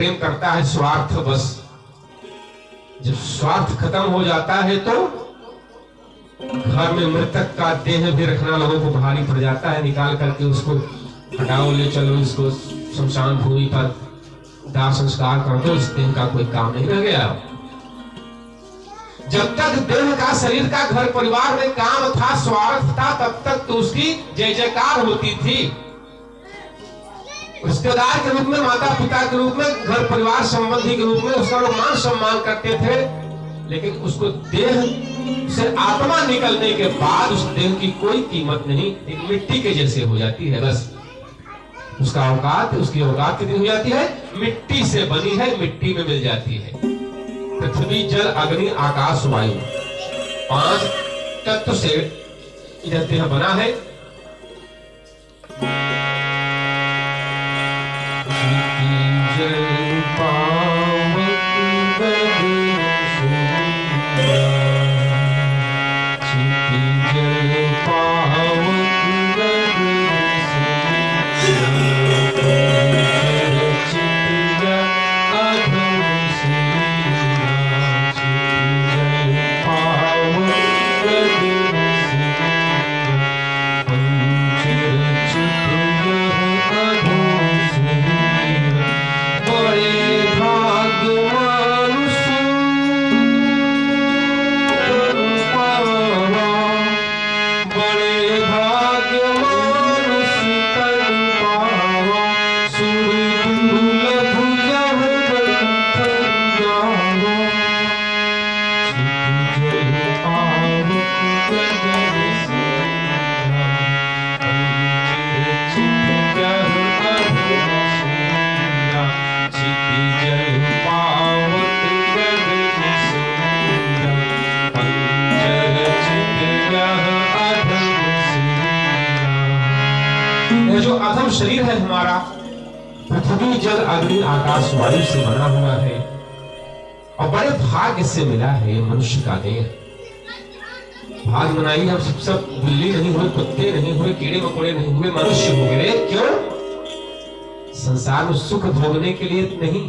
प्रेम करता है स्वार्थ बस। जब स्वार्थ खत्म हो जाता है तो घर में मृतक का देह भी रखना लोगों को भारी पड़ जाता है। निकाल करके उसको हटाओ, ले चलो इसको शमशान भूमि पर दाह संस्कार कर दो, इस देह का कोई काम नहीं रह गया। जब तक देह का शरीर का घर परिवार में काम था, स्वार्थ था, तब तक तो उसकी जय जयकार होती थी। रिश्तेदार के रूप में, माता पिता के रूप में, घर परिवार संबंधी के रूप में उसका लोग मान सम्मान करते थे। लेकिन उसको देह से आत्मा निकलने के बाद उस देह की कोई कीमत नहीं, एक मिट्टी के जैसे हो जाती है बस। उसका औकात, उसकी औकात कितनी हो जाती है? मिट्टी से बनी है, मिट्टी में मिल जाती है। पृथ्वी जल अग्नि आकाश वायु 5 तत्व से यह देह बना है। जो अधम शरीर है हमारा, पृथ्वी जल अग्नि आकाश वायु से बना हुआ है और बड़े भाग्य से मिला है ये मनुष्य का देह। भाग मनाई, हम सब बिल्ली नहीं हुए, कुत्ते नहीं हुए, कीड़े मकोड़े नहीं हुए, मनुष्य हो गए। क्यों? संसार में सुख भोगने के लिए नहीं,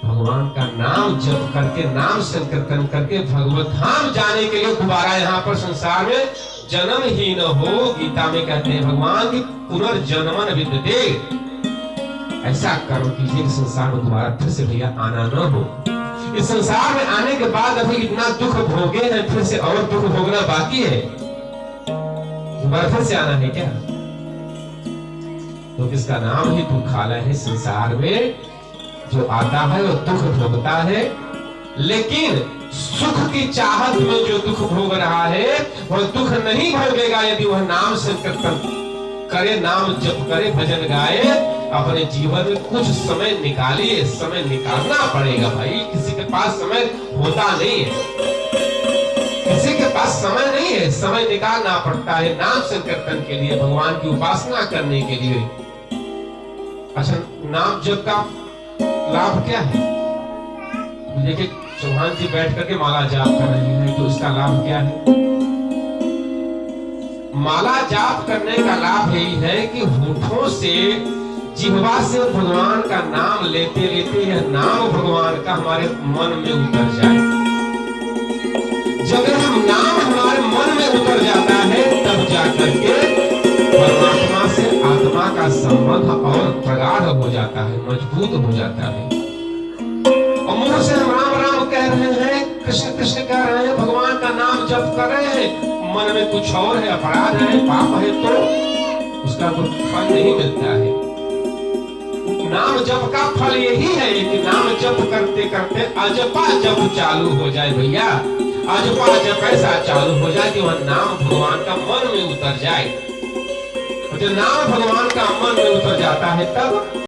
भगवान का नाम जप करके, नाम संकीर्तन करके भगवत धाम जाने के लिए दोबारा यहाँ पर संसार में जन्म ही न हो। गीता में कहते हैं भगवान की पुनर्जन्मन विद्यते। ऐसा कर्म कीजिए कि संसार में दोबारा फिर से भैया आना न हो। इस संसार में आने के बाद अभी इतना दुख भोगे हैं, फिर से और दुख भोगना बाकी है। दोबारा फिर से आना है क्या? तो इसका नाम ही दुखालय है। संसार में जो आता है वो दुख भोगता है, लेकिन सुख की चाहत में जो दुख भोग रहा है वह दुख नहीं भोगेगा यदि वह नाम संकीर्तन करे, नाम जप करे, भजन गाए। अपने जीवन में कुछ समय निकालिए। समय निकालना पड़ेगा भाई, किसी के पास समय होता नहीं है, किसी के पास समय नहीं है। समय निकालना पड़ता है नाम संकीर्तन के लिए, भगवान की उपासना करने के लिए। अच्छा, नाम जप का लाभ क्या है? देखिए, चौहान जी बैठ करके माला जाप कर रहे हैं, तो इसका लाभ क्या है? माला जाप करने का लाभ यही है कि होठों से, जिह्वा से भगवान का नाम लेते लेते यह नाम भगवान का हमारे मन में उतर जाए। जब हम नाम हमारे मन में उतर जाता है तब जाकर के परमात्मा से आत्मा का संबंध और प्रगाढ़ हो जाता है, मजबूत हो जाता है। और मुंह से हम राम राम कह रहे हैं, कृष्ण कृष्ण कह रहे हैं, भगवान का नाम जप कर रहे हैं, मन में कुछ और है, अपराध है, पाप है, तो उसका कोई फल नहीं मिलता है। नाम जप का फल यही है कि नाम जप करते करते अजपा जप चालू हो जाए भैया। अजपा जप ऐसा चालू हो जाए कि वह नाम भगवान का मन में उतर जाए। और जब नाम भगवान का मन में उतर जाता है तब